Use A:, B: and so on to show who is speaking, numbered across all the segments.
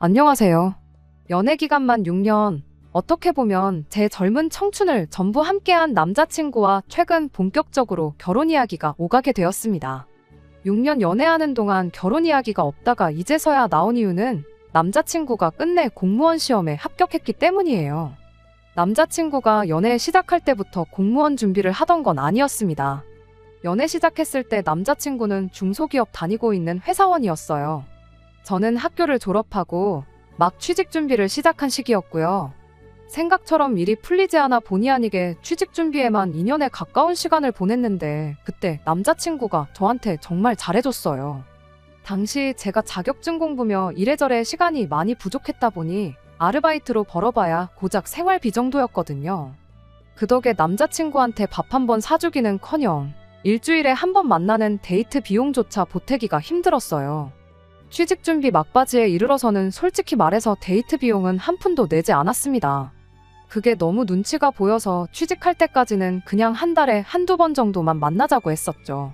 A: 안녕하세요. 연애 기간만 6년, 어떻게 보면 제 젊은 청춘을 전부 함께한 남자친구와 최근 본격적으로 결혼 이야기가 오가게 되었습니다. 6년 연애하는 동안 결혼 이야기가 없다가 이제서야 나온 이유는 남자친구가 끝내 공무원 시험에 합격했기 때문이에요. 남자친구가 연애 시작할 때부터 공무원 준비를 하던 건 아니었습니다. 연애 시작했을 때 남자친구는 중소기업 다니고 있는 회사원이었어요. 저는 학교를 졸업하고 막 취직 준비를 시작한 시기였고요. 생각처럼 일이 풀리지 않아 본의 아니게 취직 준비에만 2년에 가까운 시간을 보냈는데 그때 남자친구가 저한테 정말 잘해줬어요. 당시 제가 자격증 공부며 이래저래 시간이 많이 부족했다 보니 아르바이트로 벌어봐야 고작 생활비 정도였거든요. 그 덕에 남자친구한테 밥 한 번 사주기는커녕 일주일에 한 번 만나는 데이트 비용조차 보태기가 힘들었어요. 취직 준비 막바지에 이르러서는 솔직히 말해서 데이트 비용은 한 푼도 내지 않았습니다. 그게 너무 눈치가 보여서 취직할 때까지는 그냥 한 달에 한두 번 정도만 만나자고 했었죠.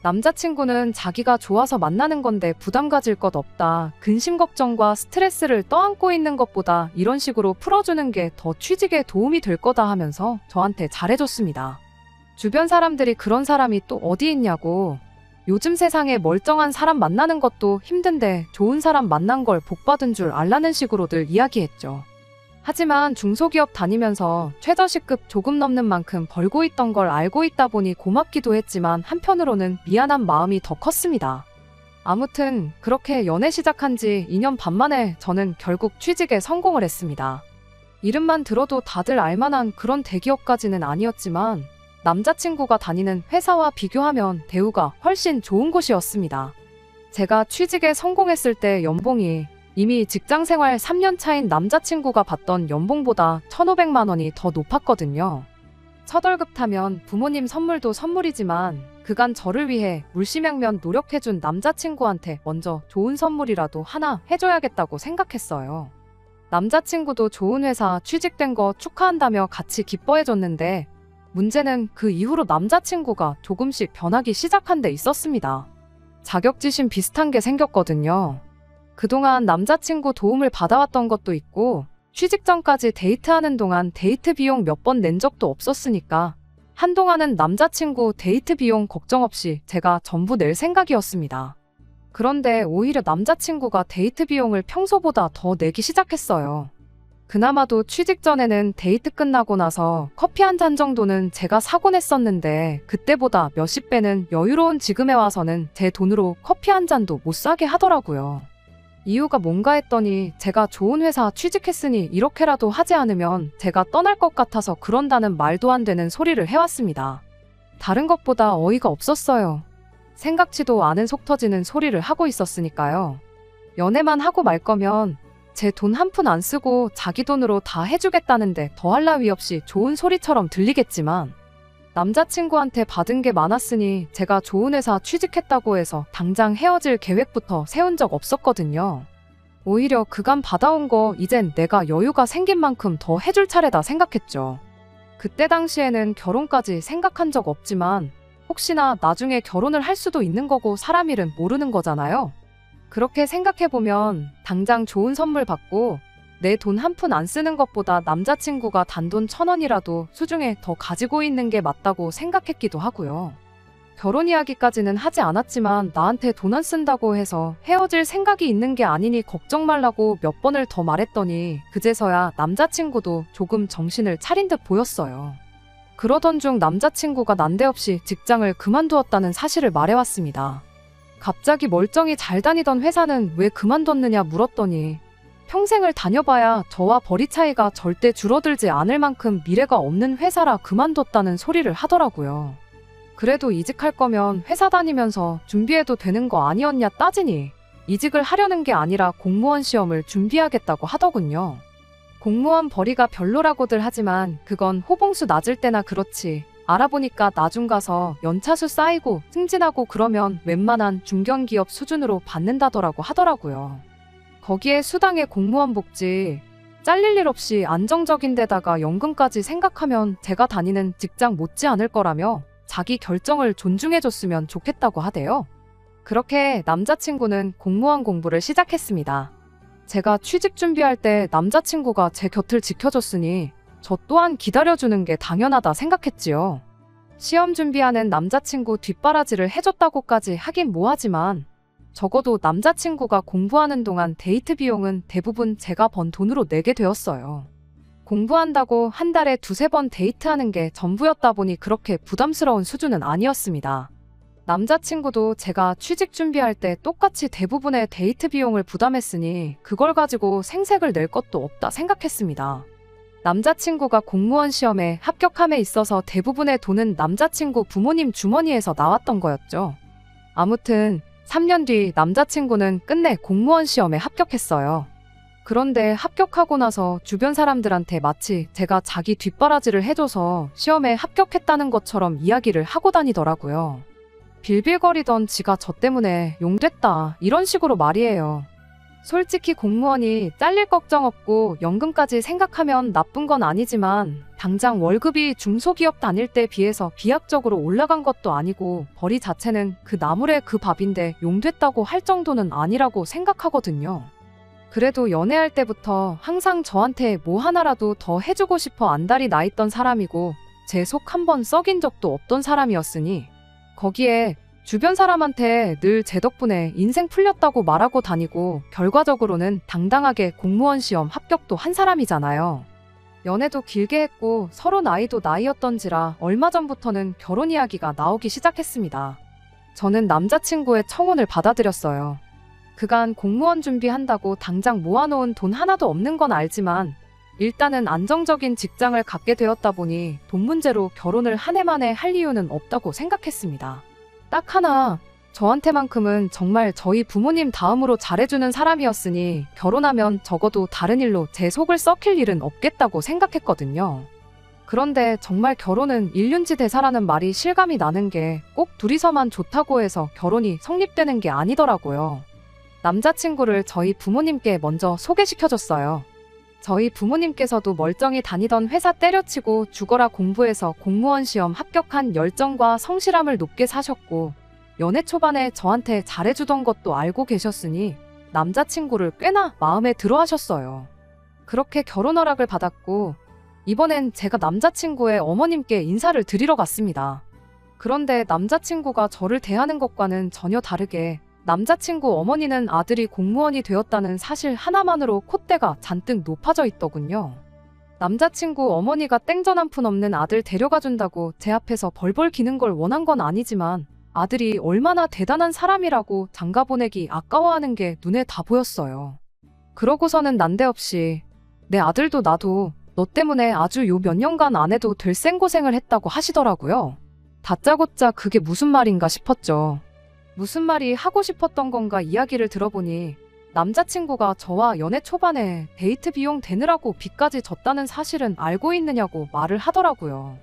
A: 남자친구는 자기가 좋아서 만나는 건데 부담 가질 것 없다. 근심 걱정과 스트레스를 떠안고 있는 것보다 이런 식으로 풀어주는 게 더 취직에 도움이 될 거다 하면서 저한테 잘해줬습니다. 주변 사람들이 그런 사람이 또 어디 있냐고, 요즘 세상에 멀쩡한 사람 만나는 것도 힘든데 좋은 사람 만난 걸 복받은 줄 알라는 식으로들 이야기했죠. 하지만 중소기업 다니면서 최저시급 조금 넘는 만큼 벌고 있던 걸 알고 있다 보니 고맙기도 했지만 한편으로는 미안한 마음이 더 컸습니다. 아무튼 그렇게 연애 시작한 지 2년 반 만에 저는 결국 취직에 성공을 했습니다. 이름만 들어도 다들 알만한 그런 대기업까지는 아니었지만 남자친구가 다니는 회사와 비교하면 대우가 훨씬 좋은 곳이었습니다. 제가 취직에 성공했을 때 연봉이 이미 직장생활 3년 차인 남자친구가 받던 연봉보다 1,500만 원이 더 높았거든요. 첫 월급 타면 부모님 선물도 선물이지만 그간 저를 위해 물심양면 노력해준 남자친구한테 먼저 좋은 선물이라도 하나 해줘야겠다고 생각했어요. 남자친구도 좋은 회사 취직된 거 축하한다며 같이 기뻐해줬는데 문제는 그 이후로 남자친구가 조금씩 변하기 시작한 데 있었습니다. 자격지심 비슷한 게 생겼거든요. 그동안 남자친구 도움을 받아왔던 것도 있고 취직 전까지 데이트하는 동안 데이트 비용 몇 번 낸 적도 없었으니까 한동안은 남자친구 데이트 비용 걱정 없이 제가 전부 낼 생각이었습니다. 그런데 오히려 남자친구가 데이트 비용을 평소보다 더 내기 시작했어요. 그나마도 취직 전에는 데이트 끝나고 나서 커피 한 잔 정도는 제가 사곤 했었는데 그때보다 몇십 배는 여유로운 지금에 와서는 제 돈으로 커피 한 잔도 못 사게 하더라고요. 이유가 뭔가 했더니 제가 좋은 회사 취직했으니 이렇게라도 하지 않으면 제가 떠날 것 같아서 그런다는 말도 안 되는 소리를 해왔습니다. 다른 것보다 어이가 없었어요. 생각지도 않은 속 터지는 소리를 하고 있었으니까요. 연애만 하고 말 거면 제 돈 한 푼 안 쓰고 자기 돈으로 다 해주겠다는데 더할 나위 없이 좋은 소리처럼 들리겠지만 남자친구한테 받은 게 많았으니 제가 좋은 회사 취직했다고 해서 당장 헤어질 계획부터 세운 적 없었거든요. 오히려 그간 받아온 거 이젠 내가 여유가 생긴 만큼 더 해줄 차례다 생각했죠. 그때 당시에는 결혼까지 생각한 적 없지만 혹시나 나중에 결혼을 할 수도 있는 거고 사람 일은 모르는 거잖아요. 그렇게 생각해보면 당장 좋은 선물 받고 내 돈 한 푼 안 쓰는 것보다 남자친구가 단돈 1,000원이라도 수중에 더 가지고 있는 게 맞다고 생각했기도 하고요. 결혼 이야기까지는 하지 않았지만 나한테 돈 안 쓴다고 해서 헤어질 생각이 있는 게 아니니 걱정 말라고 몇 번을 더 말했더니 그제서야 남자친구도 조금 정신을 차린 듯 보였어요. 그러던 중 남자친구가 난데없이 직장을 그만두었다는 사실을 말해왔습니다. 갑자기 멀쩡히 잘 다니던 회사는 왜 그만뒀느냐 물었더니 평생을 다녀봐야 저와 벌이 차이가 절대 줄어들지 않을 만큼 미래가 없는 회사라 그만뒀다는 소리를 하더라고요. 그래도 이직할 거면 회사 다니면서 준비해도 되는 거 아니었냐 따지니 이직을 하려는 게 아니라 공무원 시험을 준비하겠다고 하더군요. 공무원 벌이가 별로라고들 하지만 그건 호봉수 낮을 때나 그렇지 알아보니까 나중 가서 연차수 쌓이고 승진하고 그러면 웬만한 중견기업 수준으로 받는다더라고 하더라고요. 거기에 수당에 공무원 복지, 잘릴 일 없이 안정적인 데다가 연금까지 생각하면 제가 다니는 직장 못지 않을 거라며 자기 결정을 존중해줬으면 좋겠다고 하대요. 그렇게 남자친구는 공무원 공부를 시작했습니다. 제가 취직 준비할 때 남자친구가 제 곁을 지켜줬으니 저 또한 기다려주는 게 당연하다 생각했지요. 시험 준비하는 남자친구 뒷바라지를 해줬다고까지 하긴 뭐하지만 적어도 남자친구가 공부하는 동안 데이트 비용은 대부분 제가 번 돈으로 내게 되었어요. 공부한다고 한 달에 두세 번 데이트하는 게 전부였다 보니 그렇게 부담스러운 수준은 아니었습니다. 남자친구도 제가 취직 준비할 때 똑같이 대부분의 데이트 비용을 부담했으니 그걸 가지고 생색을 낼 것도 없다 생각했습니다. 남자친구가 공무원 시험에 합격함에 있어서 대부분의 돈은 남자친구 부모님 주머니에서 나왔던 거였죠. 아무튼 3년 뒤 남자친구는 끝내 공무원 시험에 합격했어요. 그런데 합격하고 나서 주변 사람들한테 마치 제가 자기 뒷바라지를 해줘서 시험에 합격했다는 것처럼 이야기를 하고 다니더라고요. 빌빌거리던 지가 저 때문에 용됐다 이런 식으로 말이에요. 솔직히 공무원이 잘릴 걱정 없고 연금까지 생각하면 나쁜 건 아니지만 당장 월급이 중소기업 다닐 때 비해서 비약적으로 올라간 것도 아니고 벌이 자체는 그 나물의 그 밥인데 용됐다고 할 정도는 아니라고 생각하거든요. 그래도 연애할 때부터 항상 저한테 뭐 하나라도 더 해주고 싶어 안달이 나 있던 사람이고 제 속 한 번 썩인 적도 없던 사람이었으니 거기에 주변 사람한테 늘 제 덕분에 인생 풀렸다고 말하고 다니고 결과적으로는 당당하게 공무원 시험 합격도 한 사람이잖아요. 연애도 길게 했고 서로 나이도 나이였던지라 얼마 전부터는 결혼 이야기가 나오기 시작했습니다. 저는 남자친구의 청혼을 받아들였어요. 그간 공무원 준비한다고 당장 모아놓은 돈 하나도 없는 건 알지만 일단은 안정적인 직장을 갖게 되었다 보니 돈 문제로 결혼을 한 해 만에 할 이유는 없다고 생각했습니다. 딱 하나, 저한테만큼은 정말 저희 부모님 다음으로 잘해주는 사람이었으니 결혼하면 적어도 다른 일로 제 속을 썩힐 일은 없겠다고 생각했거든요. 그런데 정말 결혼은 일륜지 대사라는 말이 실감이 나는 게 꼭 둘이서만 좋다고 해서 결혼이 성립되는 게 아니더라고요. 남자친구를 저희 부모님께 먼저 소개시켜줬어요. 저희 부모님께서도 멀쩡히 다니던 회사 때려치고 죽어라 공부해서 공무원 시험 합격한 열정과 성실함을 높게 사셨고 연애 초반에 저한테 잘해주던 것도 알고 계셨으니 남자친구를 꽤나 마음에 들어 하셨어요. 그렇게 결혼 허락을 받았고 이번엔 제가 남자친구의 어머님께 인사를 드리러 갔습니다. 그런데 남자친구가 저를 대하는 것과는 전혀 다르게 남자친구 어머니는 아들이 공무원이 되었다는 사실 하나만으로 콧대가 잔뜩 높아져 있더군요. 남자친구 어머니가 땡전 한 푼 없는 아들 데려가 준다고 제 앞에서 벌벌 기는 걸 원한 건 아니지만 아들이 얼마나 대단한 사람이라고 장가 보내기 아까워하는 게 눈에 다 보였어요. 그러고서는 난데없이 내 아들도 나도 너 때문에 아주 요 몇 년간 안 해도 될 생고생을 했다고 하시더라고요. 다짜고짜 그게 무슨 말인가 싶었죠. 무슨 말이 하고 싶었던 건가 이야기를 들어보니 남자친구가 저와 연애 초반에 데이트 비용 대느라고 빚까지 졌다는 사실은 알고 있느냐고 말을 하더라고요.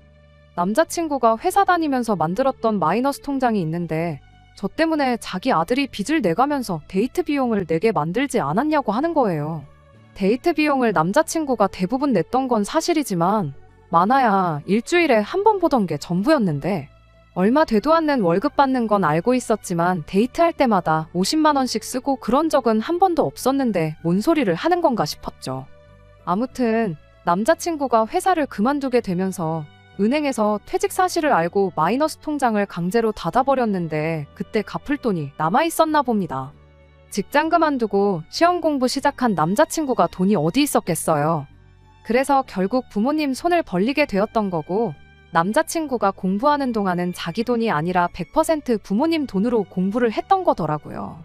A: 남자친구가 회사 다니면서 만들었던 마이너스 통장이 있는데 저 때문에 자기 아들이 빚을 내가면서 데이트 비용을 내게 만들지 않았냐고 하는 거예요. 데이트 비용을 남자친구가 대부분 냈던 건 사실이지만 많아야 일주일에 한 번 보던 게 전부였는데 얼마 되도 않는 월급 받는 건 알고 있었지만 데이트할 때마다 50만 원씩 쓰고 그런 적은 한 번도 없었는데 뭔 소리를 하는 건가 싶었죠. 아무튼 남자친구가 회사를 그만두게 되면서 은행에서 퇴직 사실을 알고 마이너스 통장을 강제로 닫아버렸는데 그때 갚을 돈이 남아있었나 봅니다. 직장 그만두고 시험 공부 시작한 남자친구가 돈이 어디 있었겠어요. 그래서 결국 부모님 손을 벌리게 되었던 거고 남자친구가 공부하는 동안은 자기 돈이 아니라 100% 부모님 돈으로 공부를 했던 거더라고요.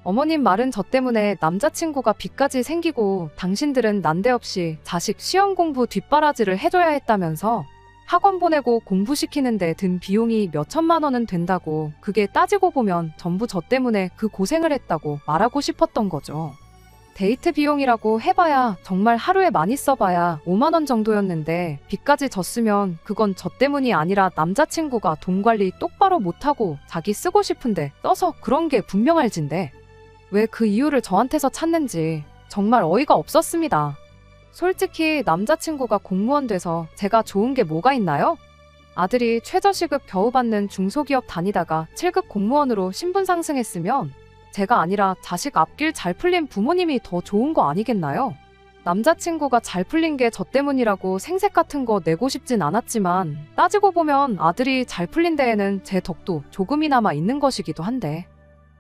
A: 어머님 말은 저 때문에 남자친구가 빚까지 생기고 당신들은 난데없이 자식 시험 공부 뒷바라지를 해줘야 했다면서 학원 보내고 공부시키는데 든 비용이 몇 천만 원은 된다고 그게 따지고 보면 전부 저 때문에 그 고생을 했다고 말하고 싶었던 거죠. 데이트 비용이라고 해봐야 정말 하루에 많이 써봐야 5만 원 정도였는데 빚까지 졌으면 그건 저 때문이 아니라 남자친구가 돈 관리 똑바로 못하고 자기 쓰고 싶은데 써서 그런 게 분명할진데 왜 그 이유를 저한테서 찾는지 정말 어이가 없었습니다. 솔직히 남자친구가 공무원 돼서 제가 좋은 게 뭐가 있나요? 아들이 최저시급 겨우 받는 중소기업 다니다가 7급 공무원으로 신분 상승했으면 제가 아니라 자식 앞길 잘 풀린 부모님이 더 좋은 거 아니겠나요? 남자친구가 잘 풀린 게 저 때문이라고 생색 같은 거 내고 싶진 않았지만 따지고 보면 아들이 잘 풀린 데에는 제 덕도 조금이나마 있는 것이기도 한데,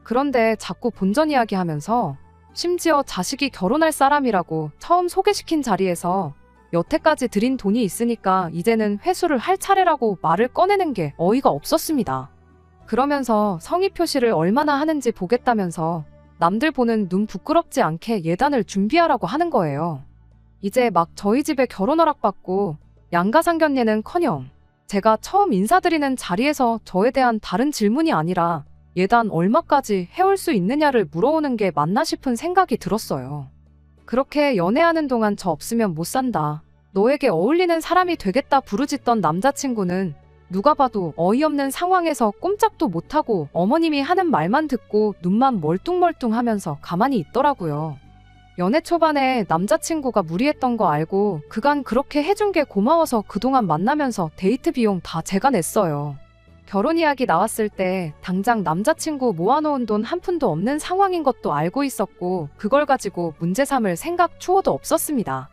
A: 그런데 자꾸 본전 이야기하면서 심지어 자식이 결혼할 사람이라고 처음 소개시킨 자리에서 여태까지 들인 돈이 있으니까 이제는 회수를 할 차례라고 말을 꺼내는 게 어이가 없었습니다. 그러면서 성의 표시를 얼마나 하는지 보겠다면서 남들 보는 눈 부끄럽지 않게 예단을 준비하라고 하는 거예요. 이제 막 저희 집에 결혼 허락받고 양가상견례는커녕 제가 처음 인사드리는 자리에서 저에 대한 다른 질문이 아니라 예단 얼마까지 해올 수 있느냐를 물어오는 게 맞나 싶은 생각이 들었어요. 그렇게 연애하는 동안 저 없으면 못 산다, 너에게 어울리는 사람이 되겠다 부르짖던 남자친구는 누가 봐도 어이없는 상황에서 꼼짝도 못하고 어머님이 하는 말만 듣고 눈만 멀뚱멀뚱하면서 가만히 있더라고요. 연애 초반에 남자친구가 무리했던 거 알고 그간 그렇게 해준 게 고마워서 그동안 만나면서 데이트 비용 다 제가 냈어요. 결혼 이야기 나왔을 때 당장 남자친구 모아놓은 돈 한 푼도 없는 상황인 것도 알고 있었고 그걸 가지고 문제 삼을 생각 추호도 없었습니다.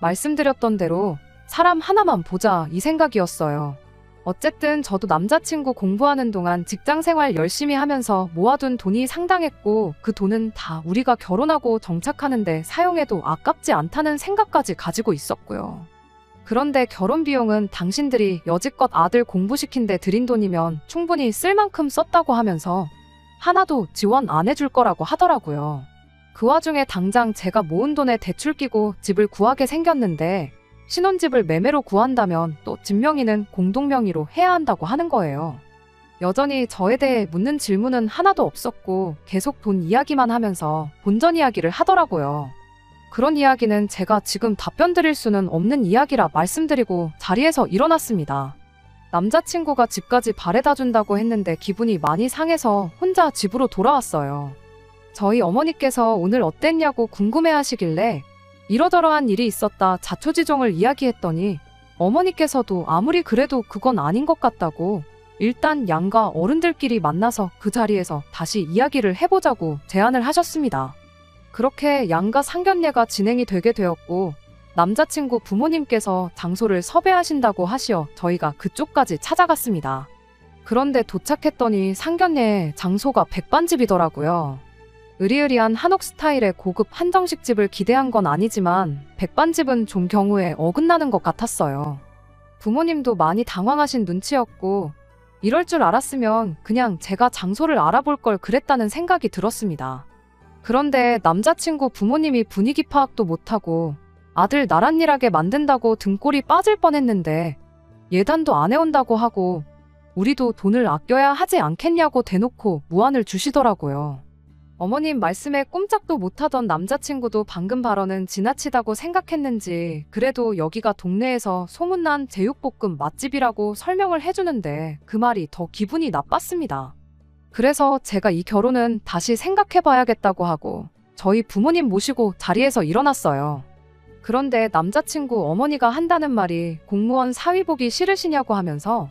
A: 말씀드렸던 대로 사람 하나만 보자 이 생각이었어요. 어쨌든 저도 남자친구 공부하는 동안 직장생활 열심히 하면서 모아둔 돈이 상당했고 그 돈은 다 우리가 결혼하고 정착하는데 사용해도 아깝지 않다는 생각까지 가지고 있었고요. 그런데 결혼 비용은 당신들이 여지껏 아들 공부시킨 데 들인 돈이면 충분히 쓸 만큼 썼다고 하면서 하나도 지원 안 해줄 거라고 하더라고요. 그 와중에 당장 제가 모은 돈에 대출 끼고 집을 구하게 생겼는데 신혼집을 매매로 구한다면 또 집 명의는 공동명의로 해야 한다고 하는 거예요. 여전히 저에 대해 묻는 질문은 하나도 없었고 계속 돈 이야기만 하면서 본전 이야기를 하더라고요. 그런 이야기는 제가 지금 답변 드릴 수는 없는 이야기라 말씀드리고 자리에서 일어났습니다. 남자친구가 집까지 바래다 준다고 했는데 기분이 많이 상해서 혼자 집으로 돌아왔어요. 저희 어머니께서 오늘 어땠냐고 궁금해하시길래 이러저러한 일이 있었다 자초지종을 이야기했더니 어머니께서도 아무리 그래도 그건 아닌 것 같다고 일단 양가 어른들끼리 만나서 그 자리에서 다시 이야기를 해보자고 제안을 하셨습니다. 그렇게 양가 상견례가 진행이 되게 되었고 남자친구 부모님께서 장소를 섭외하신다고 하시어 저희가 그쪽까지 찾아갔습니다. 그런데 도착했더니 상견례 장소가 백반집이더라고요. 으리으리한 한옥 스타일의 고급 한정식 집을 기대한 건 아니지만 백반집은 좀 경우에 어긋나는 것 같았어요. 부모님도 많이 당황하신 눈치였고 이럴 줄 알았으면 그냥 제가 장소를 알아볼 걸 그랬다는 생각이 들었습니다. 그런데 남자친구 부모님이 분위기 파악도 못하고 아들 나랏일하게 만든다고 등골이 빠질 뻔했는데 예단도 안 해온다고 하고 우리도 돈을 아껴야 하지 않겠냐고 대놓고 무안을 주시더라고요. 어머님 말씀에 꼼짝도 못하던 남자친구도 방금 발언은 지나치다고 생각했는지 그래도 여기가 동네에서 소문난 제육볶음 맛집이라고 설명을 해주는데 그 말이 더 기분이 나빴습니다. 그래서 제가 이 결혼은 다시 생각해봐야겠다고 하고 저희 부모님 모시고 자리에서 일어났어요. 그런데 남자친구 어머니가 한다는 말이 공무원 사위 보기 싫으시냐고 하면서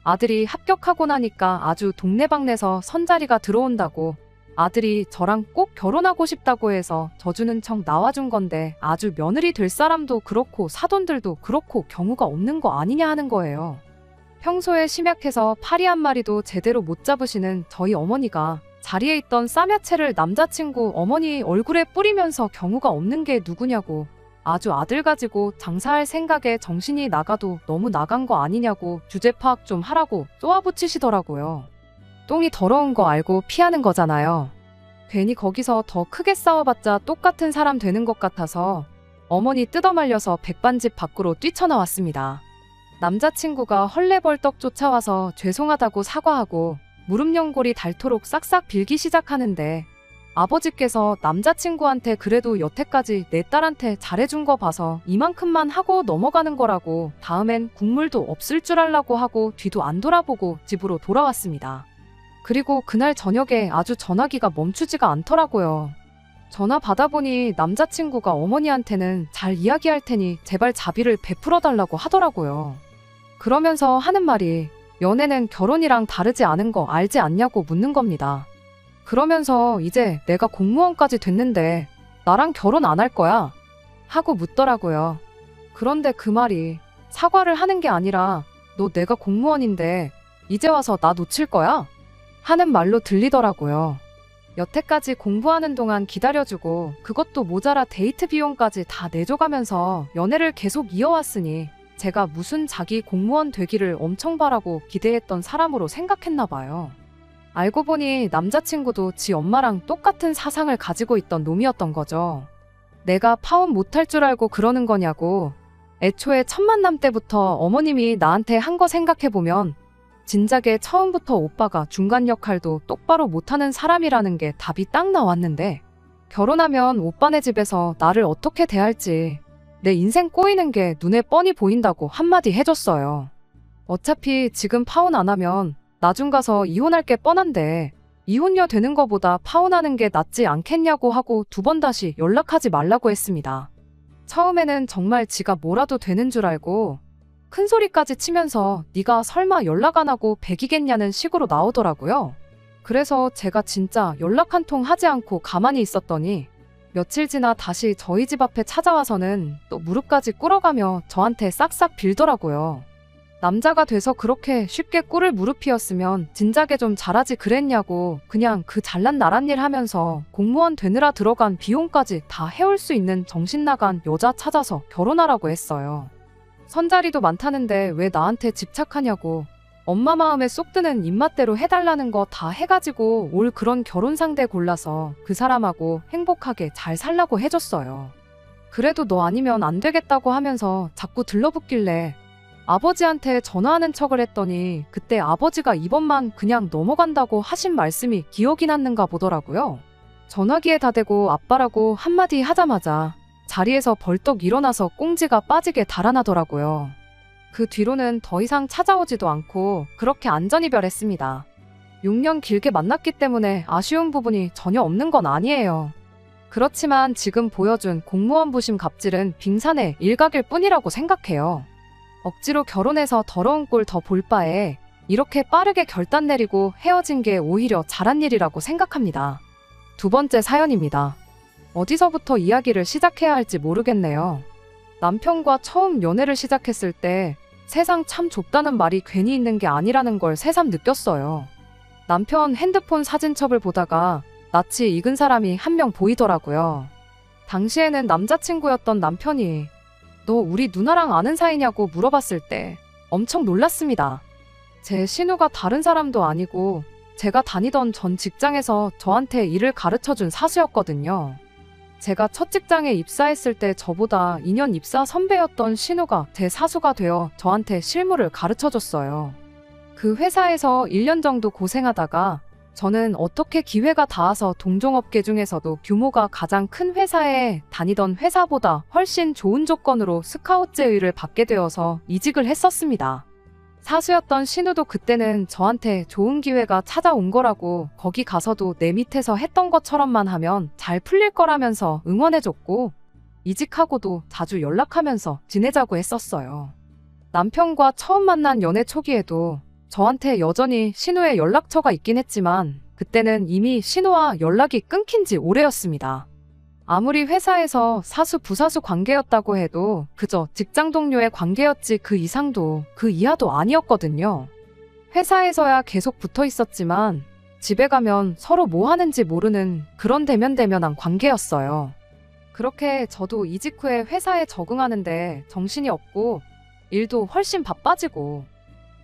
A: 아들이 합격하고 나니까 아주 동네방네서 선자리가 들어온다고 아들이 저랑 꼭 결혼하고 싶다고 해서 져주는 척 나와준 건데 아주 며느리 될 사람도 그렇고 사돈들도 그렇고 경우가 없는 거 아니냐 하는 거예요. 평소에 심약해서 파리 한 마리도 제대로 못 잡으시는 저희 어머니가 자리에 있던 쌈야채를 남자친구 어머니 얼굴에 뿌리면서 경우가 없는 게 누구냐고 아주 아들 가지고 장사할 생각에 정신이 나가도 너무 나간 거 아니냐고 주제 파악 좀 하라고 쏘아붙이시더라고요. 똥이 더러운 거 알고 피하는 거잖아요. 괜히 거기서 더 크게 싸워봤자 똑같은 사람 되는 것 같아서 어머니 뜯어말려서 백반집 밖으로 뛰쳐나왔습니다. 남자친구가 헐레벌떡 쫓아와서 죄송하다고 사과하고 무릎 연골이 닳도록 싹싹 빌기 시작하는데 아버지께서 남자친구한테 그래도 여태까지 내 딸한테 잘해준 거 봐서 이만큼만 하고 넘어가는 거라고 다음엔 국물도 없을 줄 알라고 하고 뒤도 안 돌아보고 집으로 돌아왔습니다. 그리고 그날 저녁에 아주 전화기가 멈추지가 않더라고요. 전화 받아보니 남자친구가 어머니한테는 잘 이야기할 테니 제발 자비를 베풀어 달라고 하더라고요. 그러면서 하는 말이 연애는 결혼이랑 다르지 않은 거 알지 않냐고 묻는 겁니다. 그러면서 이제 내가 공무원까지 됐는데 나랑 결혼 안 할 거야? 하고 묻더라고요. 그런데 그 말이 사과를 하는 게 아니라 너 내가 공무원인데 이제 와서 나 놓칠 거야? 하는 말로 들리더라고요. 여태까지 공부하는 동안 기다려주고 그것도 모자라 데이트 비용까지 다 내줘가면서 연애를 계속 이어왔으니 제가 무슨 자기 공무원 되기를 엄청 바라고 기대했던 사람으로 생각했나 봐요. 알고 보니 남자친구도 지 엄마랑 똑같은 사상을 가지고 있던 놈이었던 거죠. 내가 파혼 못할 줄 알고 그러는 거냐고. 애초에 첫 만남 때부터 어머님이 나한테 한 거 생각해보면 진작에 처음부터 오빠가 중간 역할도 똑바로 못하는 사람이라는 게 답이 딱 나왔는데 결혼하면 오빠네 집에서 나를 어떻게 대할지 내 인생 꼬이는 게 눈에 뻔히 보인다고 한마디 해줬어요. 어차피 지금 파혼 안 하면 나중 가서 이혼할 게 뻔한데 이혼녀 되는 거보다 파혼하는 게 낫지 않겠냐고 하고 2번 다시 연락하지 말라고 했습니다. 처음에는 정말 지가 뭐라도 되는 줄 알고 큰 소리까지 치면서 네가 설마 연락 안 하고 백이겠냐는 식으로 나오더라고요. 그래서 제가 진짜 연락 한 통 하지 않고 가만히 있었더니 며칠 지나 다시 저희 집 앞에 찾아와서는 또 무릎까지 꿇어가며 저한테 싹싹 빌더라고요. 남자가 돼서 그렇게 쉽게 꿇을 무릎이었으면 진작에 좀 잘하지 그랬냐고 그냥 그 잘난 나란 일 하면서 공무원 되느라 들어간 비용까지 다 해올 수 있는 정신 나간 여자 찾아서 결혼하라고 했어요. 선자리도 많다는데 왜 나한테 집착하냐고 엄마 마음에 쏙 드는 입맛대로 해달라는 거 다 해가지고 올 그런 결혼 상대 골라서 그 사람하고 행복하게 잘 살라고 해줬어요. 그래도 너 아니면 안 되겠다고 하면서 자꾸 들러붙길래 아버지한테 전화하는 척을 했더니 그때 아버지가 이번만 그냥 넘어간다고 하신 말씀이 기억이 났는가 보더라고요. 전화기에 다 대고 아빠라고 한마디 하자마자 자리에서 벌떡 일어나서 꽁지가 빠지게 달아나더라고요. 그 뒤로는 더 이상 찾아오지도 않고 그렇게 안전이별했습니다. 6년 길게 만났기 때문에 아쉬운 부분이 전혀 없는 건 아니에요. 그렇지만 지금 보여준 공무원 부심 갑질은 빙산의 일각일 뿐이라고 생각해요. 억지로 결혼해서 더러운 꼴 더 볼 바에 이렇게 빠르게 결단 내리고 헤어진 게 오히려 잘한 일이라고 생각합니다. 2번째 사연입니다. 어디서부터 이야기를 시작해야 할지 모르겠네요. 남편과 처음 연애를 시작했을 때 세상 참 좁다는 말이 괜히 있는 게 아니라는 걸 새삼 느꼈어요. 남편 핸드폰 사진첩을 보다가 낯이 익은 사람이 한 명 보이더라고요. 당시에는 남자친구였던 남편이 너 우리 누나랑 아는 사이냐고 물어봤을 때 엄청 놀랐습니다. 제 신우가 다른 사람도 아니고 제가 다니던 전 직장에서 저한테 일을 가르쳐준 사수였거든요. 제가 첫 직장에 입사했을 때 저보다 2년 입사 선배였던 신우가 제 사수가 되어 저한테 실무를 가르쳐줬어요. 그 회사에서 1년 정도 고생하다가 저는 어떻게 기회가 닿아서 동종업계 중에서도 규모가 가장 큰 회사에 다니던 회사보다 훨씬 좋은 조건으로 스카웃 제의를 받게 되어서 이직을 했었습니다. 사수였던 신우도 그때는 저한테 좋은 기회가 찾아온 거라고 거기 가서도 내 밑에서 했던 것처럼만 하면 잘 풀릴 거라면서 응원해줬고 이직하고도 자주 연락하면서 지내자고 했었어요. 남편과 처음 만난 연애 초기에도 저한테 여전히 신우의 연락처가 있긴 했지만 그때는 이미 신우와 연락이 끊긴 지 오래였습니다. 아무리 회사에서 사수 부사수 관계였다고 해도 그저 직장 동료의 관계였지 그 이상도 그 이하도 아니었거든요. 회사에서야 계속 붙어 있었지만 집에 가면 서로 뭐 하는지 모르는 그런 대면대면한 관계였어요. 그렇게 저도 이직 후에 회사에 적응하는데 정신이 없고 일도 훨씬 바빠지고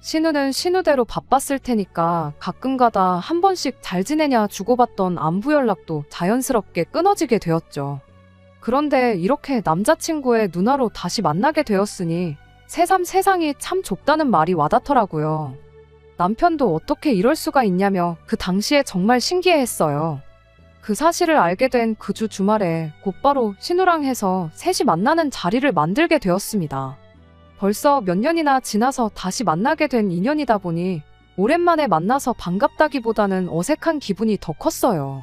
A: 신우는 신우대로 바빴을 테니까 가끔가다 한 번씩 잘 지내냐 주고받던 안부 연락도 자연스럽게 끊어지게 되었죠. 그런데 이렇게 남자친구의 누나로 다시 만나게 되었으니 새삼 세상이 참 좁다는 말이 와닿더라고요. 남편도 어떻게 이럴 수가 있냐며 그 당시에 정말 신기해했어요. 그 사실을 알게 된 그 주 주말에 곧바로 신우랑 해서 셋이 만나는 자리를 만들게 되었습니다. 벌써 몇 년이나 지나서 다시 만나게 된 인연이다 보니 오랜만에 만나서 반갑다기보다는 어색한 기분이 더 컸어요.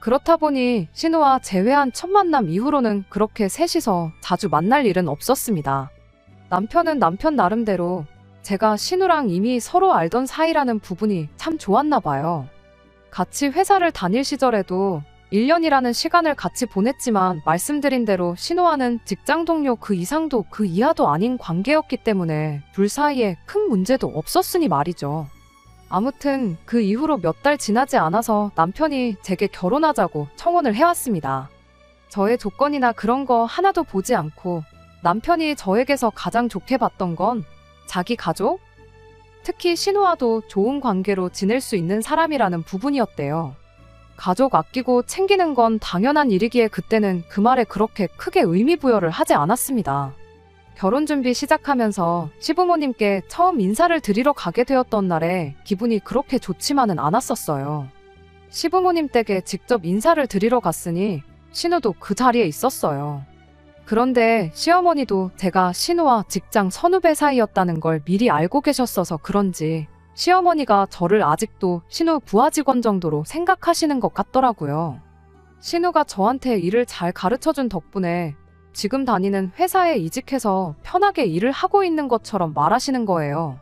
A: 그렇다 보니 신우와 재회한 첫 만남 이후로는 그렇게 셋이서 자주 만날 일은 없었습니다. 남편은 남편 나름대로 제가 신우랑 이미 서로 알던 사이라는 부분이 참 좋았나 봐요. 같이 회사를 다닐 시절에도 1년이라는 시간을 같이 보냈지만 말씀드린 대로 신우와는 직장 동료 그 이상도 그 이하도 아닌 관계였기 때문에 둘 사이에 큰 문제도 없었으니 말이죠. 아무튼 그 이후로 몇 달 지나지 않아서 남편이 제게 결혼하자고 청혼을 해왔습니다. 저의 조건이나 그런 거 하나도 보지 않고 남편이 저에게서 가장 좋게 봤던 건 자기 가족? 특히 신우와도 좋은 관계로 지낼 수 있는 사람이라는 부분이었대요. 가족 아끼고 챙기는 건 당연한 일이기에 그때는 그 말에 그렇게 크게 의미 부여를 하지 않았습니다. 결혼 준비 시작하면서 시부모님께 처음 인사를 드리러 가게 되었던 날에 기분이 그렇게 좋지만은 않았었어요. 시부모님 댁에 직접 인사를 드리러 갔으니 신우도 그 자리에 있었어요. 그런데 시어머니도 제가 신우와 직장 선후배 사이였다는 걸 미리 알고 계셨어서 그런지 시어머니가 저를 아직도 신우 부하 직원 정도로 생각하시는 것 같더라고요. 신우가 저한테 일을 잘 가르쳐준 덕분에 지금 다니는 회사에 이직해서 편하게 일을 하고 있는 것처럼 말하시는 거예요.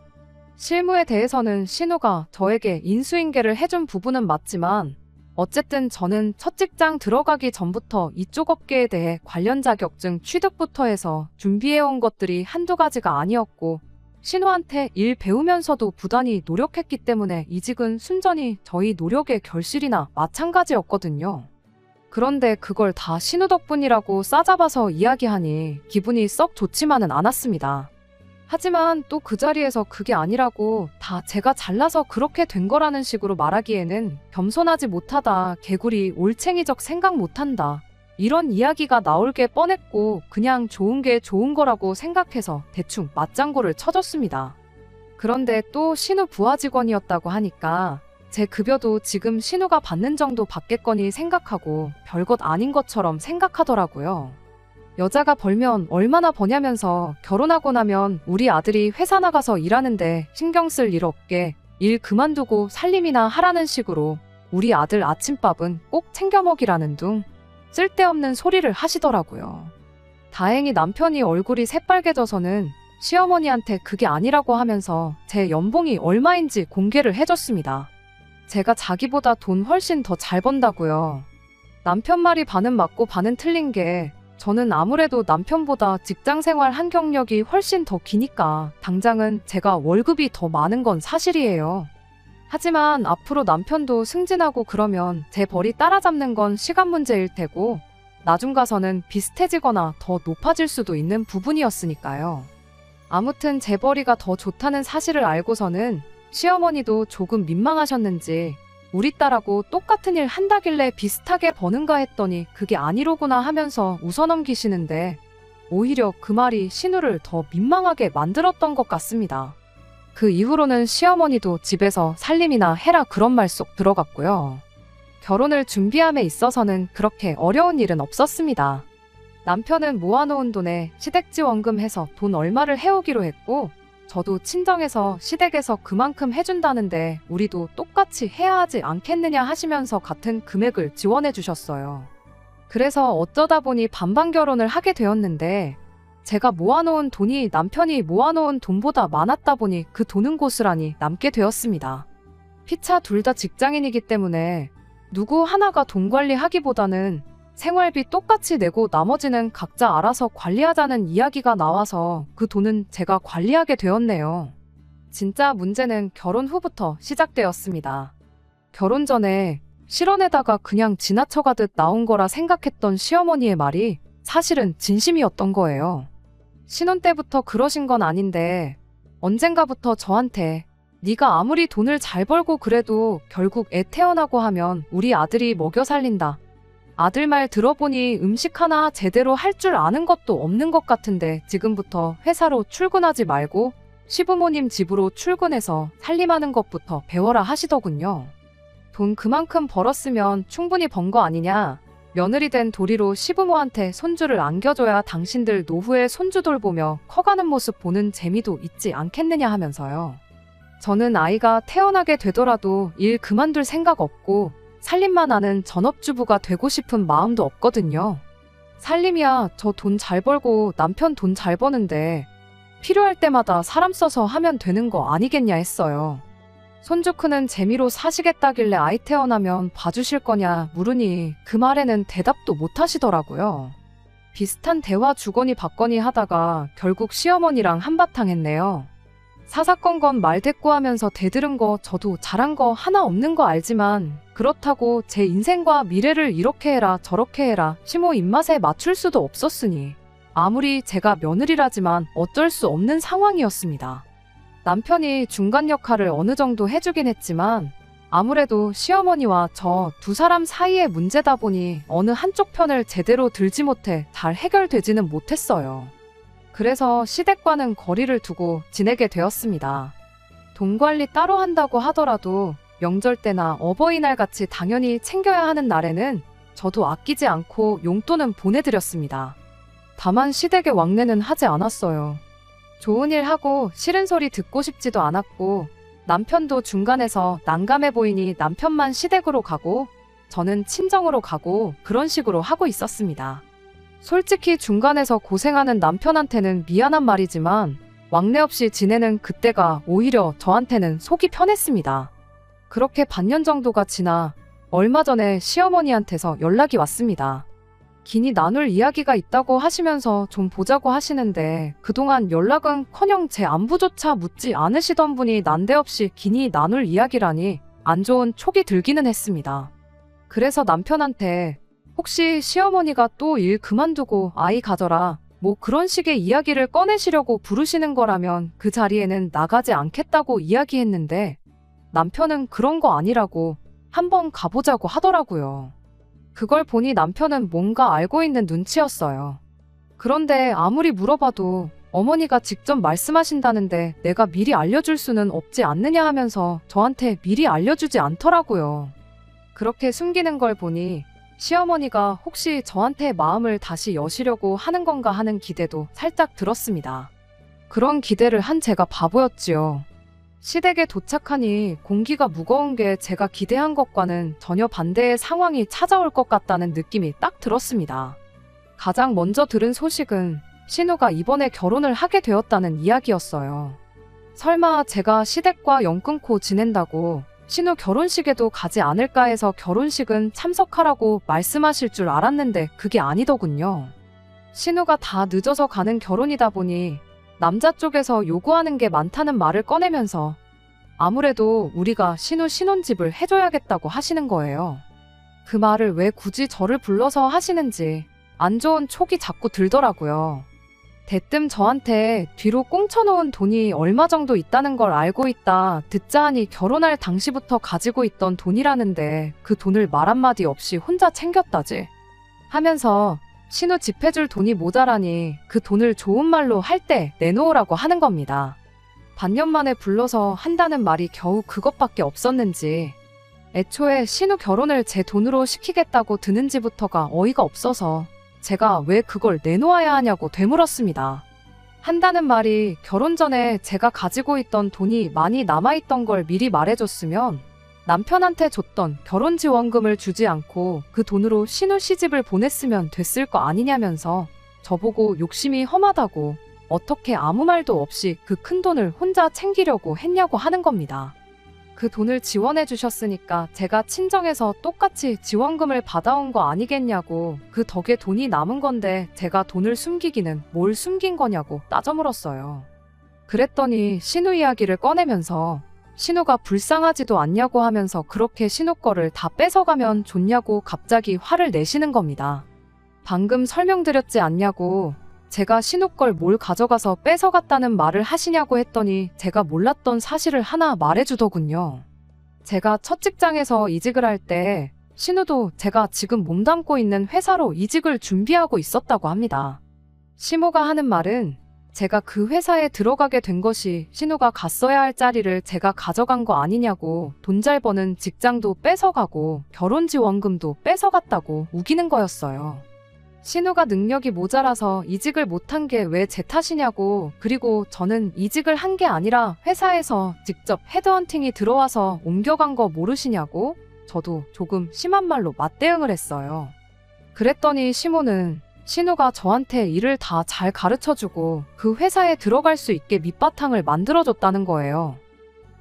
A: 실무에 대해서는 신우가 저에게 인수인계를 해준 부분은 맞지만 어쨌든 저는 첫 직장 들어가기 전부터 이쪽 업계에 대해 관련 자격증 취득부터 해서 준비해온 것들이 한두 가지가 아니었고 신우한테 일 배우면서도 부단히 노력했기 때문에 이직은 순전히 저희 노력의 결실이나 마찬가지였거든요. 그런데 그걸 다 신우 덕분이라고 싸잡아서 이야기하니 기분이 썩 좋지만은 않았습니다. 하지만 또 그 자리에서 그게 아니라고 다 제가 잘나서 그렇게 된 거라는 식으로 말하기에는 겸손하지 못하다, 개구리, 올챙이적 생각 못한다. 이런 이야기가 나올 게 뻔했고 그냥 좋은 게 좋은 거라고 생각해서 대충 맞장구를 쳐줬습니다. 그런데 또 신우 부하 직원이었다고 하니까 제 급여도 지금 신우가 받는 정도 받겠거니 생각하고 별것 아닌 것처럼 생각하더라고요. 여자가 벌면 얼마나 버냐면서 결혼하고 나면 우리 아들이 회사 나가서 일하는데 신경 쓸 일 없게 일 그만두고 살림이나 하라는 식으로 우리 아들 아침밥은 꼭 챙겨 먹이라는 둥 쓸데없는 소리를 하시더라고요. 다행히 남편이 얼굴이 새빨개져서는 시어머니한테 그게 아니라고 하면서 제 연봉이 얼마인지 공개를 해줬습니다. 제가 자기보다 돈 훨씬 더 잘 번다고요. 남편 말이 반은 맞고 반은 틀린 게 저는 아무래도 남편보다 직장생활 한 경력이 훨씬 더 기니까 당장은 제가 월급이 더 많은 건 사실이에요. 하지만 앞으로 남편도 승진하고 그러면 제 벌이 따라잡는 건 시간 문제일 테고 나중 가서는 비슷해지거나 더 높아질 수도 있는 부분이었으니까요. 아무튼 제 벌이가 더 좋다는 사실을 알고서는 시어머니도 조금 민망하셨는지 우리 딸하고 똑같은 일 한다길래 비슷하게 버는가 했더니 그게 아니로구나 하면서 웃어넘기시는데 오히려 그 말이 신우를 더 민망하게 만들었던 것 같습니다. 그 이후로는 시어머니도 집에서 살림이나 해라 그런 말 쏙 들어갔고요. 결혼을 준비함에 있어서는 그렇게 어려운 일은 없었습니다. 남편은 모아놓은 돈에 시댁지원금 해서 돈 얼마를 해오기로 했고 저도 친정에서 시댁에서 그만큼 해준다는데 우리도 똑같이 해야 하지 않겠느냐 하시면서 같은 금액을 지원해 주셨어요. 그래서 어쩌다 보니 반반 결혼을 하게 되었는데 제가 모아놓은 돈이 남편이 모아놓은 돈보다 많았다 보니 그 돈은 고스란히 남게 되었습니다. 피차 둘 다 직장인이기 때문에 누구 하나가 돈 관리하기보다는 생활비 똑같이 내고 나머지는 각자 알아서 관리하자는 이야기가 나와서 그 돈은 제가 관리하게 되었네요. 진짜 문제는 결혼 후부터 시작되었습니다. 결혼 전에 실언에다가 그냥 지나쳐가듯 나온 거라 생각했던 시어머니의 말이 사실은 진심이었던 거예요. 신혼 때부터 그러신 건 아닌데 언젠가부터 저한테 네가 아무리 돈을 잘 벌고 그래도 결국 애 태어나고 하면 우리 아들이 먹여 살린다. 아들 말 들어보니 음식 하나 제대로 할 줄 아는 것도 없는 것 같은데 지금부터 회사로 출근하지 말고 시부모님 집으로 출근해서 살림하는 것부터 배워라 하시더군요. 돈 그만큼 벌었으면 충분히 번 거 아니냐. 며느리 된 도리로 시부모한테 손주를 안겨줘야 당신들 노후에 손주 돌보며 커가는 모습 보는 재미도 있지 않겠느냐 하면서요. 저는 아이가 태어나게 되더라도 일 그만둘 생각 없고 살림만 하는 전업주부가 되고 싶은 마음도 없거든요. 살림이야 저 돈 잘 벌고 남편 돈 잘 버는데 필요할 때마다 사람 써서 하면 되는 거 아니겠냐 했어요. 손주 크는 재미로 사시겠다길래 아이 태어나면 봐주실 거냐 물으니 그 말에는 대답도 못 하시더라고요. 비슷한 대화 주거니 받거니 하다가 결국 시어머니랑 한바탕 했네요. 사사건건 말대꾸하면서 대들은 거 저도 잘한 거 하나 없는 거 알지만 그렇다고 제 인생과 미래를 이렇게 해라 저렇게 해라 시모 입맛에 맞출 수도 없었으니 아무리 제가 며느리라지만 어쩔 수 없는 상황이었습니다. 남편이 중간 역할을 어느 정도 해주긴 했지만 아무래도 시어머니와 저 두 사람 사이의 문제다 보니 어느 한쪽 편을 제대로 들지 못해 잘 해결되지는 못했어요. 그래서 시댁과는 거리를 두고 지내게 되었습니다. 돈 관리 따로 한다고 하더라도 명절 때나 어버이날 같이 당연히 챙겨야 하는 날에는 저도 아끼지 않고 용돈은 보내드렸습니다. 다만 시댁의 왕래는 하지 않았어요. 좋은 일 하고 싫은 소리 듣고 싶지도 않았고 남편도 중간에서 난감해 보이니 남편만 시댁으로 가고 저는 친정으로 가고 그런 식으로 하고 있었습니다. 솔직히 중간에서 고생하는 남편한테는 미안한 말이지만 왕래 없이 지내는 그때가 오히려 저한테는 속이 편했습니다. 그렇게 반년 정도가 지나 얼마 전에 시어머니한테서 연락이 왔습니다. 긴히 나눌 이야기가 있다고 하시면서 좀 보자고 하시는데 그동안 연락은커녕 제 안부조차 묻지 않으시던 분이 난데없이 긴히 나눌 이야기라니 안 좋은 촉이 들기는 했습니다. 그래서 남편한테 혹시 시어머니가 또 일 그만두고 아이 가져라 뭐 그런 식의 이야기를 꺼내시려고 부르시는 거라면 그 자리에는 나가지 않겠다고 이야기했는데 남편은 그런 거 아니라고 한번 가보자고 하더라고요. 그걸 보니 남편은 뭔가 알고 있는 눈치였어요. 그런데 아무리 물어봐도 어머니가 직접 말씀하신다는데 내가 미리 알려줄 수는 없지 않느냐 하면서 저한테 미리 알려주지 않더라고요. 그렇게 숨기는 걸 보니 시어머니가 혹시 저한테 마음을 다시 여시려고 하는 건가 하는 기대도 살짝 들었습니다. 그런 기대를 한 제가 바보였지요. 시댁에 도착하니 공기가 무거운 게 제가 기대한 것과는 전혀 반대의 상황이 찾아올 것 같다는 느낌이 딱 들었습니다. 가장 먼저 들은 소식은 신우가 이번에 결혼을 하게 되었다는 이야기였어요. 설마 제가 시댁과 연 끊고 지낸다고 신우 결혼식에도 가지 않을까 해서 결혼식은 참석하라고 말씀하실 줄 알았는데 그게 아니더군요. 신우가 다 늦어서 가는 결혼이다 보니 남자 쪽에서 요구하는 게 많다는 말을 꺼내면서 아무래도 우리가 신우 신혼집을 해줘야겠다고 하시는 거예요. 그 말을 왜 굳이 저를 불러서 하시는지 안 좋은 촉이 자꾸 들더라고요. 대뜸 저한테 뒤로 꽁쳐놓은 돈이 얼마 정도 있다는 걸 알고 있다 듣자 하니 결혼할 당시부터 가지고 있던 돈이라는데 그 돈을 말 한마디 없이 혼자 챙겼다지 하면서 신우 집 해줄 돈이 모자라니 그 돈을 좋은 말로 할 때 내놓으라고 하는 겁니다. 반년 만에 불러서 한다는 말이 겨우 그것밖에 없었는지 애초에 신우 결혼을 제 돈으로 시키겠다고 드는지부터가 어이가 없어서 제가 왜 그걸 내놓아야 하냐고 되물었습니다. 한다는 말이 결혼 전에 제가 가지고 있던 돈이 많이 남아있던 걸 미리 말해줬으면 남편한테 줬던 결혼지원금을 주지 않고 그 돈으로 신우 시집을 보냈으면 됐을 거 아니냐면서 저보고 욕심이 험하다고 어떻게 아무 말도 없이 그 큰 돈을 혼자 챙기려고 했냐고 하는 겁니다. 그 돈을 지원해 주셨으니까 제가 친정에서 똑같이 지원금을 받아온 거 아니겠냐고 그 덕에 돈이 남은 건데 제가 돈을 숨기기는 뭘 숨긴 거냐고 따져 물었어요. 그랬더니 신우 이야기를 꺼내면서 신우가 불쌍하지도 않냐고 하면서 그렇게 신우 거를 다 뺏어가면 좋냐고 갑자기 화를 내시는 겁니다. 방금 설명드렸지 않냐고 제가 신우 걸 뭘 가져가서 뺏어갔다는 말을 하시냐고 했더니 제가 몰랐던 사실을 하나 말해주더군요. 제가 첫 직장에서 이직을 할 때 신우도 제가 지금 몸담고 있는 회사로 이직을 준비하고 있었다고 합니다. 시모가 하는 말은 제가 그 회사에 들어가게 된 것이 신우가 갔어야 할 자리를 제가 가져간 거 아니냐고 돈 잘 버는 직장도 뺏어가고 결혼지원금도 뺏어갔다고 우기는 거였어요. 신우가 능력이 모자라서 이직을 못한 게 왜 제 탓이냐고 그리고 저는 이직을 한 게 아니라 회사에서 직접 헤드헌팅이 들어와서 옮겨간 거 모르시냐고 저도 조금 심한 말로 맞대응을 했어요. 그랬더니 시모는 신우가 저한테 일을 다 잘 가르쳐주고 그 회사에 들어갈 수 있게 밑바탕을 만들어줬다는 거예요.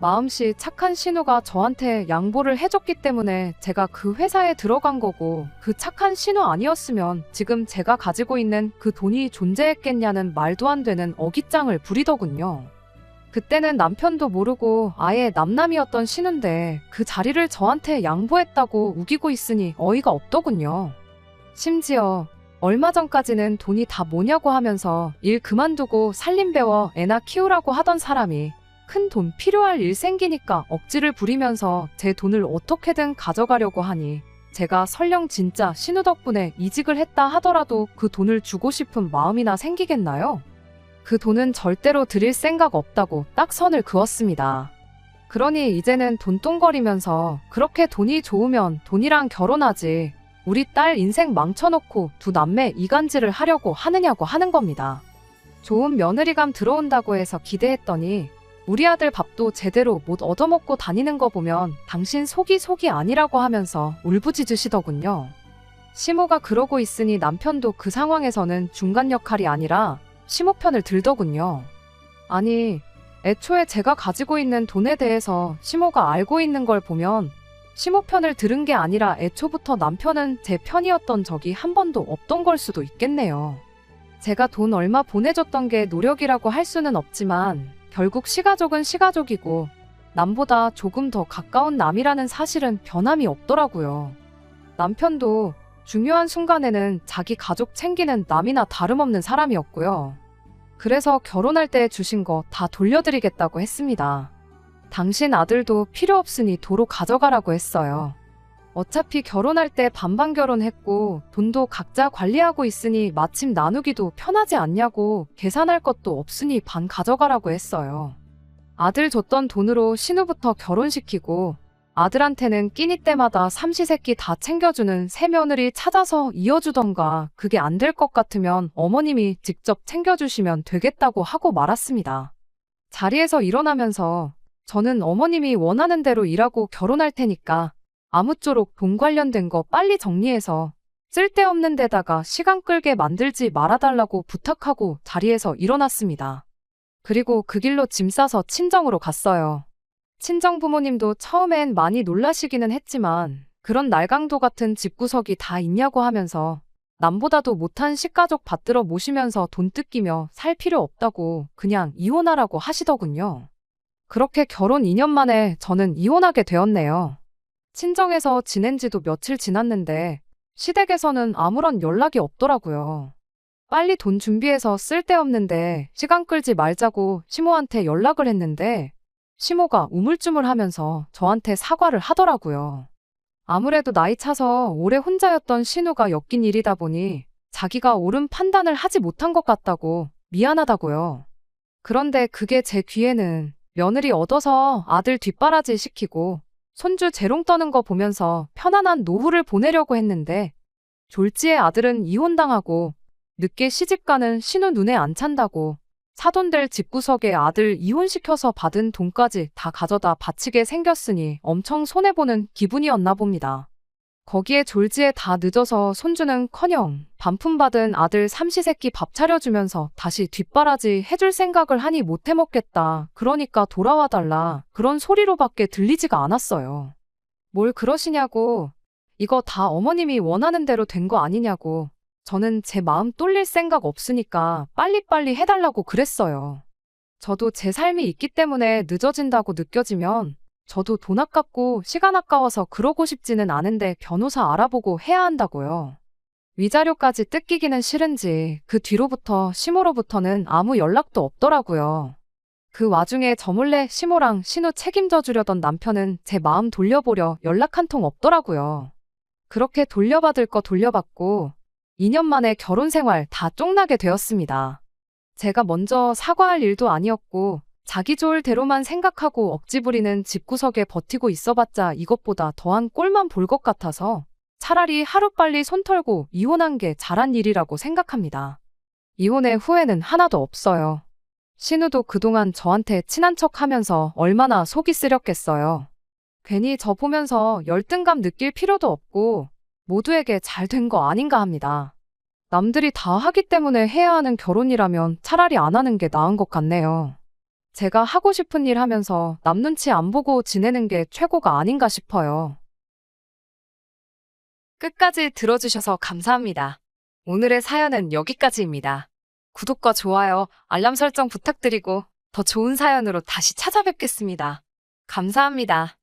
A: 마음씨 착한 신우가 저한테 양보를 해줬기 때문에 제가 그 회사에 들어간 거고, 그 착한 신우 아니었으면 지금 제가 가지고 있는 그 돈이 존재했겠냐는 말도 안 되는 어깃장을 부리더군요. 그때는 남편도 모르고 아예 남남이었던 신우인데 그 자리를 저한테 양보했다고 우기고 있으니 어이가 없더군요. 심지어 얼마 전까지는 돈이 다 뭐냐고 하면서 일 그만두고 살림 배워 애나 키우라고 하던 사람이 큰 돈 필요할 일 생기니까 억지를 부리면서 제 돈을 어떻게든 가져가려고 하니, 제가 설령 진짜 신우 덕분에 이직을 했다 하더라도 그 돈을 주고 싶은 마음이나 생기겠나요? 그 돈은 절대로 드릴 생각 없다고 딱 선을 그었습니다. 그러니 이제는 돈똥거리면서 그렇게 돈이 좋으면 돈이랑 결혼하지, 우리 딸 인생 망쳐놓고 두 남매 이간질을 하려고 하느냐고 하는 겁니다. 좋은 며느리감 들어온다고 해서 기대했더니 우리 아들 밥도 제대로 못 얻어먹고 다니는 거 보면 당신 속이 아니라고 하면서 울부짖으시더군요. 시모가 그러고 있으니 남편도 그 상황에서는 중간 역할이 아니라 시모 편을 들더군요. 아니, 애초에 제가 가지고 있는 돈에 대해서 시모가 알고 있는 걸 보면 시모 편을 들은 게 아니라 애초부터 남편은 제 편이었던 적이 한 번도 없던 걸 수도 있겠네요. 제가 돈 얼마 보내줬던 게 노력이라고 할 수는 없지만 결국 시가족은 시가족이고 남보다 조금 더 가까운 남이라는 사실은 변함이 없더라고요. 남편도 중요한 순간에는 자기 가족 챙기는 남이나 다름없는 사람이었고요. 그래서 결혼할 때 주신 거 다 돌려드리겠다고 했습니다. 당신 아들도 필요 없으니 도로 가져가라고 했어요. 어차피 결혼할 때 반반 결혼했고 돈도 각자 관리하고 있으니 마침 나누기도 편하지 않냐고, 계산할 것도 없으니 반 가져가라고 했어요. 아들 줬던 돈으로 신우부터 결혼시키고 아들한테는 끼니 때마다 삼시세끼 다 챙겨주는 새며느리 찾아서 이어주던가, 그게 안 될 것 같으면 어머님이 직접 챙겨주시면 되겠다고 하고 말았습니다. 자리에서 일어나면서 저는 어머님이 원하는 대로 일하고 결혼할 테니까 아무쪼록 돈 관련된 거 빨리 정리해서 쓸데없는 데다가 시간 끌게 만들지 말아달라고 부탁하고 자리에서 일어났습니다. 그리고 그 길로 짐 싸서 친정으로 갔어요. 친정 부모님도 처음엔 많이 놀라시기는 했지만 그런 날강도 같은 집구석이 다 있냐고 하면서 남보다도 못한 식가족 받들어 모시면서 돈 뜯기며 살 필요 없다고 그냥 이혼하라고 하시더군요. 그렇게 결혼 2년 만에 저는 이혼하게 되었네요. 친정에서 지낸 지도 며칠 지났는데 시댁에서는 아무런 연락이 없더라고요. 빨리 돈 준비해서 쓸데없는데 시간 끌지 말자고 시모한테 연락을 했는데 시모가 우물쭈물하면서 저한테 사과를 하더라고요. 아무래도 나이 차서 오래 혼자였던 신우가 엮인 일이다 보니 자기가 옳은 판단을 하지 못한 것 같다고 미안하다고요. 그런데 그게 제 귀에는 며느리 얻어서 아들 뒷바라지 시키고 손주 재롱 떠는 거 보면서 편안한 노후를 보내려고 했는데 졸지의 아들은 이혼당하고 늦게 시집가는 신우 눈에 안 찬다고 사돈들 집구석에 아들 이혼시켜서 받은 돈까지 다 가져다 바치게 생겼으니 엄청 손해보는 기분이었나 봅니다. 거기에 졸지에 다 늦어서 손주는커녕 반품받은 아들 삼시세끼 밥 차려주면서 다시 뒷바라지 해줄 생각을 하니 못 해먹겠다, 그러니까 돌아와달라, 그런 소리로밖에 들리지가 않았어요. 뭘 그러시냐고, 이거 다 어머님이 원하는 대로 된 거 아니냐고, 저는 제 마음 똘릴 생각 없으니까 빨리빨리 해달라고 그랬어요. 저도 제 삶이 있기 때문에 늦어진다고 느껴지면 저도 돈 아깝고 시간 아까워서 그러고 싶지는 않은데 변호사 알아보고 해야 한다고요. 위자료까지 뜯기기는 싫은지 그 뒤로부터 시모로부터는 아무 연락도 없더라고요. 그 와중에 저 몰래 시모랑 신우 책임져 주려던 남편은 제 마음 돌려보려 연락 한 통 없더라고요. 그렇게 돌려받을 거 돌려받고 2년 만에 결혼 생활 다 쫑나게 되었습니다. 제가 먼저 사과할 일도 아니었고 자기 좋을 대로만 생각하고 억지 부리는 집구석에 버티고 있어봤자 이것보다 더한 꼴만 볼 것 같아서 차라리 하루빨리 손 털고 이혼한 게 잘한 일이라고 생각합니다. 이혼의 후회는 하나도 없어요. 신우도 그동안 저한테 친한 척 하면서 얼마나 속이 쓰렸겠어요. 괜히 저 보면서 열등감 느낄 필요도 없고 모두에게 잘 된 거 아닌가 합니다. 남들이 다 하기 때문에 해야 하는 결혼이라면 차라리 안 하는 게 나은 것 같네요. 제가 하고 싶은 일 하면서 남 눈치 안 보고 지내는 게 최고가 아닌가 싶어요. 끝까지 들어주셔서 감사합니다. 오늘의 사연은 여기까지입니다. 구독과 좋아요, 알람 설정 부탁드리고 더 좋은 사연으로 다시 찾아뵙겠습니다. 감사합니다.